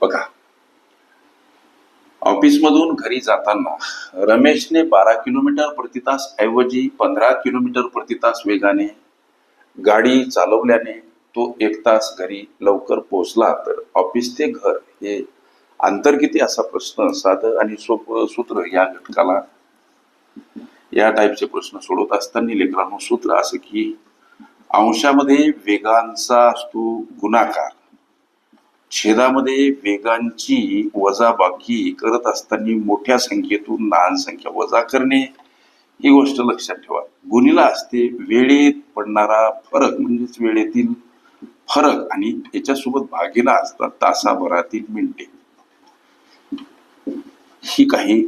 बघा, ऑफिसमधून घरी जाताना रमेशने 12 किलोमीटर प्रति तास ऐवजी 15 किलोमीटर प्रति तास वेगाने गाडी चालवल्याने तो 1 तास घरी लवकर पोहोचला तर ऑफिस ते घर हे अंतर किती, असा प्रश्न साधं आणि सोपं सूत्र या घटकाला या टाईपचे प्रश्न सोडवत असताना लेकरांनो सूत्र असं की अंशामध्ये वेगांचा असतो गुणाकार, छेदामध्ये वेगांची वजाबाकी करत असताना मोठ्या संख्येतून लहान संख्या वजा करणे ही गोष्ट लक्षात ठेवा. गुणिला असते वेळेत पडणारा फरक म्हणजेच वेळेतील फरक आणि याच्यासोबत भागीला असतात तासाभरातील मिनिटे. ही काही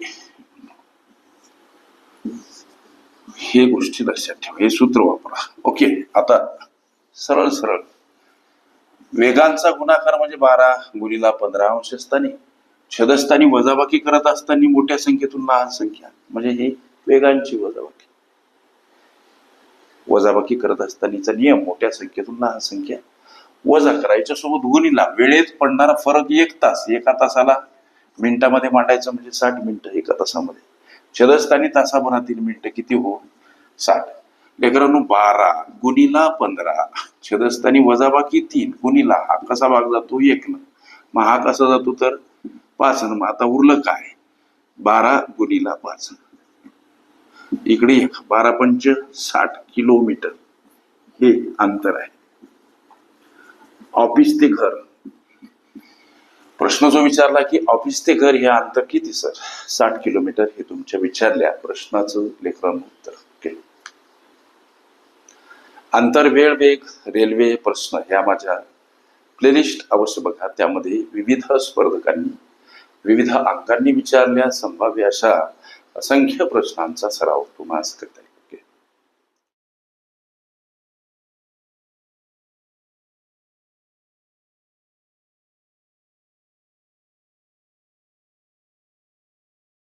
हे गोष्टी लक्षात ठेवा, हे सूत्र वापरा. ओके, आता सरळ सरळ वेगांचा गुणाकार म्हणजे 12 गुणिला 15 अंशस्थानी, छेदस्थानी वजाबाकी करत असताना मोठ्या संख्येतून लहान संख्या म्हणजे हे वेगांची वजाबाकी करत असतानाचा नियम, मोठ्या संख्येतून लहान संख्या वजा करायच्या सोबत गुणिला वेळेत पडणारा फरक 1 तास, एका तासाला मिनिटामध्ये मांडायचं म्हणजे 60 मिनिटं एका तासामध्ये. छेदस्थानी तासाभरातील मिनिटं किती हो, 60. लेकरांनो 12 गुणिला 15 छेदस्थानी वजाबाकी 3 गुणिला हा कसा भाग जातो 1 न, मग हा कसा जातो तर 5 न. मग आता उरलं काय, 12 गुणिला 5 इकडे 1, 12 पंच 60 किलोमीटर हे अंतर आहे ऑफिस ते घर. प्रश्न जो विचारला की ऑफिस ते घर हे अंतर किती सर, 60 किलोमीटर, हे तुमच्या विचारल्या प्रश्नाचं लेकरांनो उत्तर. ओके, अंतर, वेळ, वेग, रेल्वे प्रश्न ह्या माझ्या प्लेलिस्ट अवश्य बघा. त्यामध्ये विविध स्पर्धकांनी विविध अंकांनी विचारल्या संभाव्य अशा असंख्य प्रश्नांचा सराव तुम्हाला करता येईल.